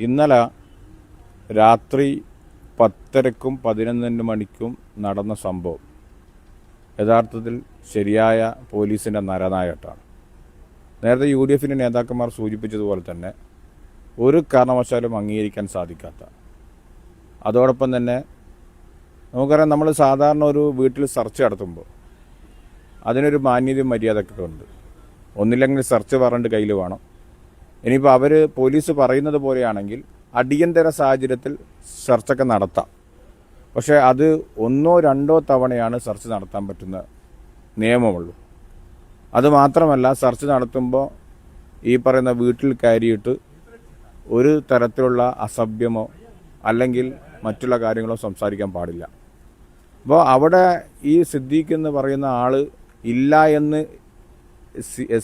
ഇന്നലെ രാത്രി 10:30ക്കും 11 മണിക്കും നടന്ന സംഭവം യഥാർത്ഥത്തിൽ ശരിയായ പോലീസിൻ്റെ നരനായട്ടാണ്. നേരത്തെ UDFിൻ്റെ നേതാക്കന്മാർ സൂചിപ്പിച്ചതുപോലെ തന്നെ ഒരു കാരണവശാലും അംഗീകരിക്കാൻ സാധിക്കാത്ത, അതോടൊപ്പം തന്നെ നമുക്കറിയാം, നമ്മൾ സാധാരണ ഒരു വീട്ടിൽ സെർച്ച് നടത്തുമ്പോൾ അതിനൊരു മാന്യതയും മര്യാദയൊക്കെ ഉണ്ട്. ഒന്നില്ലെങ്കിൽ സെർച്ച് വാറണ്ട് കയ്യിൽ വേണം. ഇനിയിപ്പോൾ പോലീസ് പറയുന്നത് പോലെയാണെങ്കിൽ അടിയന്തര സാഹചര്യത്തിൽ സെർച്ചൊക്കെ നടത്താം. പക്ഷേ അത് 1-2 തവണയാണ് സെർച്ച് നടത്താൻ പറ്റുന്ന നിയമമുള്ളൂ. അതുമാത്രമല്ല, സെർച്ച് നടത്തുമ്പോൾ ഈ പറയുന്ന വീട്ടിൽ കയറിയിട്ട് ഒരു തരത്തിലുള്ള അസഭ്യമോ അല്ലെങ്കിൽ മറ്റുള്ള കാര്യങ്ങളോ സംസാരിക്കാൻ പാടില്ല. അപ്പോൾ അവിടെ ഈ സിദ്ദീഖ് എന്ന് പറയുന്ന ആൾ ഇല്ല എന്ന്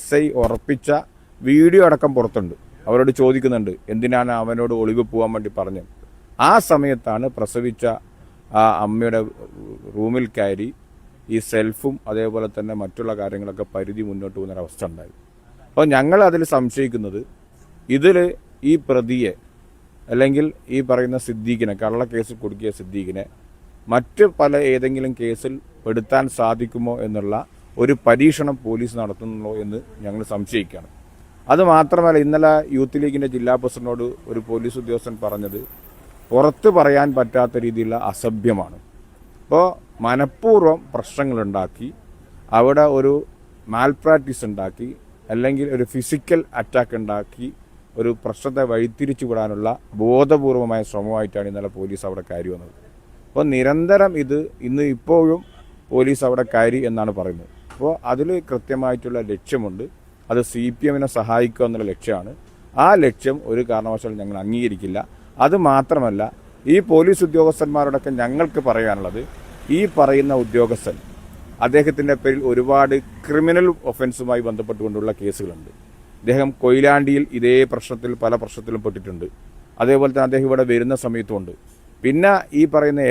SI ഉറപ്പിച്ച വീഡിയോ അടക്കം പുറത്തുണ്ട്. അവരോട് ചോദിക്കുന്നുണ്ട് എന്തിനാണ് അവനോട് ഒളിവ് പോകാൻ വേണ്ടി പറഞ്ഞത്. ആ സമയത്താണ് പ്രസവിച്ച ആ അമ്മയുടെ റൂമിൽ കയറി ഈ സെൽഫും അതേപോലെ തന്നെ മറ്റുള്ള കാര്യങ്ങളൊക്കെ പരിധി മുന്നോട്ട് പോകുന്നൊരവസ്ഥ ഉണ്ടായി. അപ്പോൾ ഞങ്ങൾ അതിൽ സംശയിക്കുന്നത്, ഇതിൽ ഈ പ്രതിയെ അല്ലെങ്കിൽ ഈ പറയുന്ന സിദ്ദീഖിനെ, കള്ളക്കേസിൽ കുടുക്കിയ സിദ്ദീഖിനെ മറ്റ് ഏതെങ്കിലും കേസിൽ പെടുത്താൻ സാധിക്കുമോ എന്നുള്ള ഒരു പരീക്ഷണം പോലീസ് നടത്തുന്നുള്ളൂ എന്ന് ഞങ്ങൾ സംശയിക്കുകയാണ്. അതുമാത്രമല്ല, ഇന്നലെ യൂത്ത് ലീഗിൻ്റെ ജില്ലാ പ്രസിഡന്റിനോട് ഒരു പോലീസ് ഉദ്യോഗസ്ഥൻ പറഞ്ഞത് പുറത്ത് പറയാൻ പറ്റാത്ത രീതിയിലുള്ള അസഭ്യമാണ്. അപ്പോൾ മനഃപൂർവ്വം പ്രശ്നങ്ങളുണ്ടാക്കി, അവിടെ ഒരു മാൽപ്രാക്ടീസ് ഉണ്ടാക്കി, അല്ലെങ്കിൽ ഒരു ഫിസിക്കൽ അറ്റാക്ക് ഉണ്ടാക്കി ഒരു പ്രശ്നത്തെ വഴിതിരിച്ചു വിടാനുള്ള ബോധപൂർവമായ ശ്രമമായിട്ടാണ് ഇന്നലെ പോലീസ് അവിടെ കയറി വന്നത്. അപ്പോൾ നിരന്തരം ഇപ്പോഴും പോലീസ് അവിടെ കയറി എന്നാണ് പറയുന്നത്. അപ്പോൾ അതിൽ കൃത്യമായിട്ടുള്ള ലക്ഷ്യമുണ്ട്. അത് CPMനെ സഹായിക്കുക എന്നുള്ള ലക്ഷ്യമാണ്. ആ ലക്ഷ്യം ഒരു കാരണവശാലും ഞങ്ങൾ അംഗീകരിക്കില്ല. അതുമാത്രമല്ല, ഈ പോലീസ് ഉദ്യോഗസ്ഥന്മാരോടൊക്കെ ഞങ്ങൾക്ക് പറയാനുള്ളത്, ഈ പറയുന്ന ഉദ്യോഗസ്ഥൻ അദ്ദേഹത്തിൻ്റെ പേരിൽ ഒരുപാട് ക്രിമിനൽ ഒഫൻസുമായി ബന്ധപ്പെട്ടുകൊണ്ടുള്ള കേസുകളുണ്ട്. അദ്ദേഹം കൊയിലാണ്ടിയിൽ ഇതേ പ്രശ്നത്തിൽ പല പ്രശ്നത്തിലും പെട്ടിട്ടുണ്ട്. അതേപോലെ തന്നെ അദ്ദേഹം ഇവിടെ വരുന്ന സമയത്തുമുണ്ട്. പിന്നെ ഈ പറയുന്ന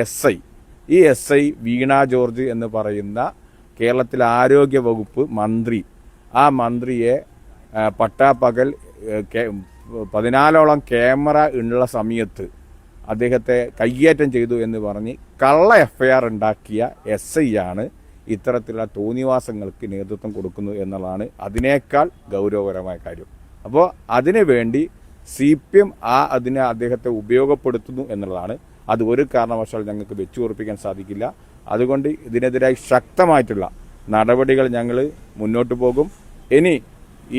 ഈ SI വീണ ജോർജ് എന്ന് പറയുന്ന കേരളത്തിലെ ആരോഗ്യ വകുപ്പ് മന്ത്രി, ആ മന്ത്രിയെ പട്ടാപ്പകൽ 14ഓളം ക്യാമറ ഉള്ള സമയത്ത് അദ്ദേഹത്തെ കയ്യേറ്റം ചെയ്തു എന്ന് പറഞ്ഞ് കള്ള FIR ഉണ്ടാക്കിയ SI ആണ് ഇത്തരത്തിലുള്ള തോന്നിവാസങ്ങൾക്ക് നേതൃത്വം കൊടുക്കുന്നു എന്നുള്ളതാണ് അതിനേക്കാൾ ഗൗരവകരമായ കാര്യം. അപ്പോൾ അതിനു വേണ്ടി CPM അദ്ദേഹത്തെ ഉപയോഗപ്പെടുത്തുന്നു എന്നുള്ളതാണ്. അത് ഒരു കാരണവശാൽ ഞങ്ങൾക്ക് വെച്ചുറപ്പിക്കാൻ സാധിക്കില്ല. അതുകൊണ്ട് ഇതിനെതിരായി ശക്തമായിട്ടുള്ള നടപടികൾ ഞങ്ങൾ മുന്നോട്ട് പോകും. ഇനി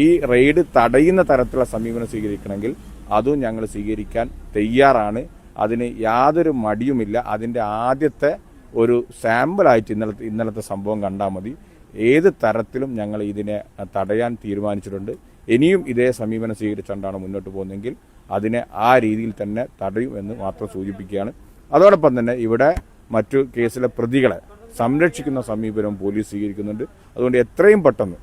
ഈ റെയ്ഡ് തടയുന്ന തരത്തിലുള്ള സമീപനം സ്വീകരിക്കണമെങ്കിൽ അതും ഞങ്ങൾ സ്വീകരിക്കാൻ തയ്യാറാണ്. അതിന് യാതൊരു മടിയുമില്ല. അതിൻ്റെ ആദ്യത്തെ ഒരു സാമ്പിളായിട്ട് ഇന്നലത്തെ സംഭവം കണ്ടാൽ മതി. ഏത് തരത്തിലും ഞങ്ങൾ ഇതിനെ തടയാൻ തീരുമാനിച്ചിട്ടുണ്ട്. ഇനിയും ഇതേ സമീപനം സ്വീകരിച്ചുകൊണ്ടാണ് മുന്നോട്ട് പോകുന്നതെങ്കിൽ അതിനെ ആ രീതിയിൽ തന്നെ തടയും എന്ന് മാത്രം സൂചിപ്പിക്കുകയാണ്. അതോടൊപ്പം തന്നെ ഇവിടെ മറ്റു കേസിലെ പ്രതികളെ സംരക്ഷിക്കുന്ന സമീപനം പോലീസ് സ്വീകരിക്കുന്നുണ്ട്. അതുകൊണ്ട് എത്രയും പെട്ടെന്ന്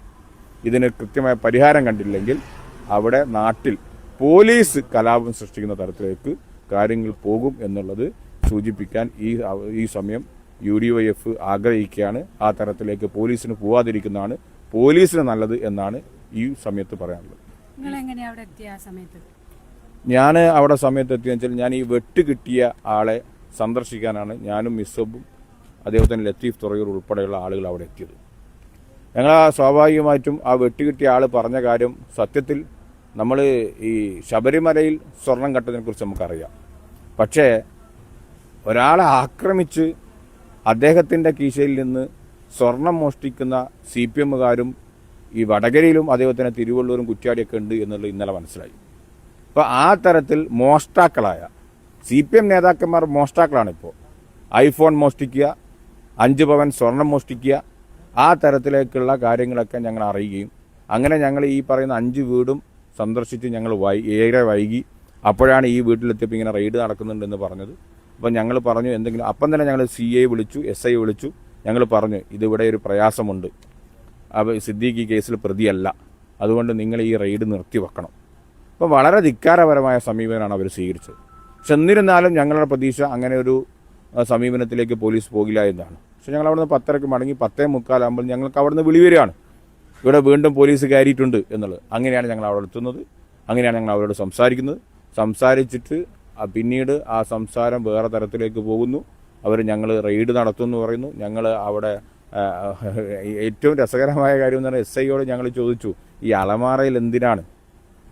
ഇതിന് കൃത്യമായ പരിഹാരം കണ്ടില്ലെങ്കിൽ അവിടെ നാട്ടിൽ പോലീസ് കലാപം സൃഷ്ടിക്കുന്ന തരത്തിലേക്ക് കാര്യങ്ങൾ പോകും എന്നുള്ളത് സൂചിപ്പിക്കാൻ ഈ സമയം UDYF ആഗ്രഹിക്കുകയാണ്. ആ തരത്തിലേക്ക് പോലീസിന് പോവാതിരിക്കുന്നതാണ് പോലീസിന് നല്ലത് എന്നാണ് ഈ സമയത്ത് പറയാനുള്ളത്. ഞാൻ അവിടെ സമയത്ത് എത്തിയെന്ന് വെച്ചാൽ, ഞാൻ ഈ വെട്ട് കിട്ടിയ ആളെ സന്ദർശിക്കാനാണ് ഞാനും മിസ്സബും അതേപോലെ തന്നെ ലത്തീഫ് തുറയൂർ ഉൾപ്പെടെയുള്ള ആളുകൾ അവിടെ എത്തിയത്. ഞങ്ങൾ സ്വാഭാവികമായിട്ടും ആ വെട്ടുകിട്ടിയ ആൾ പറഞ്ഞ കാര്യം, സത്യത്തിൽ നമ്മൾ ഈ ശബരിമലയിൽ സ്വർണം കട്ടതിനെക്കുറിച്ച് നമുക്കറിയാം. പക്ഷേ ഒരാളെ ആക്രമിച്ച് അദ്ദേഹത്തിൻ്റെ കീശയിൽ നിന്ന് സ്വർണം മോഷ്ടിക്കുന്ന CPMകാരും ഈ വടകരയിലും അതേപോലെ തന്നെ തിരുവള്ളൂരും കുറ്റ്യാടിയൊക്കെ ഉണ്ട് എന്നുള്ളത് ഇന്നലെ മനസ്സിലായി. അപ്പോൾ ആ തരത്തിൽ മോഷ്ടാക്കളായ CPM നേതാക്കന്മാർ മോഷ്ടാക്കളാണിപ്പോൾ. ഐഫോൺ മോഷ്ടിക്കുക, 5 പവൻ സ്വർണം മോഷ്ടിക്കുക, ആ തരത്തിലേക്കുള്ള കാര്യങ്ങളൊക്കെ ഞങ്ങൾ അറിയുകയും അങ്ങനെ ഞങ്ങൾ ഈ പറയുന്ന 5 വീടും സന്ദർശിച്ച് ഞങ്ങൾ ഏറെ വൈകി. അപ്പോഴാണ് ഈ വീട്ടിലെത്തിയപ്പോൾ ഇങ്ങനെ റെയ്ഡ് നടക്കുന്നുണ്ടെന്ന് പറഞ്ഞത്. അപ്പം ഞങ്ങൾ പറഞ്ഞു എന്തെങ്കിലും, അപ്പം തന്നെ ഞങ്ങൾ CA വിളിച്ചു, SI വിളിച്ചു. ഞങ്ങൾ പറഞ്ഞു ഇതിവിടെ ഒരു പ്രയാസമുണ്ട്, അപ്പോൾ സിദ്ദീഖ് ഈ കേസിൽ പ്രതിയല്ല, അതുകൊണ്ട് നിങ്ങൾ ഈ റെയ്ഡ് നിർത്തിവെക്കണം. അപ്പോൾ വളരെ ധിക്കാരപരമായ സമീപനമാണ് അവർ സ്വീകരിച്ചത്. പക്ഷെ എന്നിരുന്നാലും ഞങ്ങളുടെ പ്രതീക്ഷ അങ്ങനെ ഒരു സമീപനത്തിലേക്ക് പോലീസ് പോകില്ല എന്നാണ്. പക്ഷെ ഞങ്ങൾ അവിടുന്ന് 10:30 മടങ്ങി 10:45 ഞങ്ങൾക്ക് അവിടുന്ന് വിളി വരികയാണ്, ഇവിടെ വീണ്ടും പോലീസ് കയറിയിട്ടുണ്ട് എന്നുള്ളത്. അങ്ങനെയാണ് ഞങ്ങൾ അവിടെ എത്തുന്നത്. അങ്ങനെയാണ് ഞങ്ങൾ അവരോട് സംസാരിക്കുന്നത്. സംസാരിച്ചിട്ട് പിന്നീട് ആ സംസാരം വേറെ തരത്തിലേക്ക് പോകുന്നു. അവർ ഞങ്ങൾ റെയ്ഡ് നടത്തുമെന്ന് പറയുന്നു. ഞങ്ങൾ അവിടെ ഏറ്റവും രസകരമായ കാര്യം എന്ന് പറഞ്ഞാൽ SIയോട് ഞങ്ങൾ ചോദിച്ചു, ഈ അലമാറയിൽ എന്തിനാണ്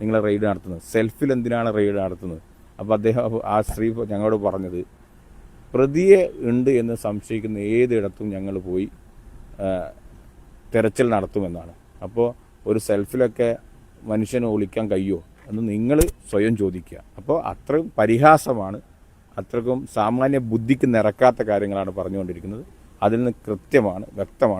നിങ്ങൾ റെയ്ഡ് നടത്തുന്നത്, സെൽഫിൽ എന്തിനാണ് റെയ്ഡ് നടത്തുന്നത്? അപ്പോൾ അദ്ദേഹം ആ സ്ത്രീ ഞങ്ങളോട് പറഞ്ഞത്, പ്രതിയെ ഉണ്ട് എന്ന് സംശയിക്കുന്ന ഏതിടത്തും ഞങ്ങൾ പോയി തെരച്ചിൽ നടത്തുമെന്നാണ്. അപ്പോൾ ഒരു സെൽഫിലൊക്കെ മനുഷ്യനെ ഒളിക്കാൻ കഴിയുമോ എന്ന് നിങ്ങൾ സ്വയം ചോദിക്കുക. അപ്പോൾ അത്രയും പരിഹാസമാണ്, അത്രക്കും സാമാന്യ ബുദ്ധിക്ക് നിരക്കാത്ത കാര്യങ്ങളാണ് പറഞ്ഞുകൊണ്ടിരിക്കുന്നത്. അതിൽ നിന്ന് കൃത്യമാണ്, വ്യക്തമാണ്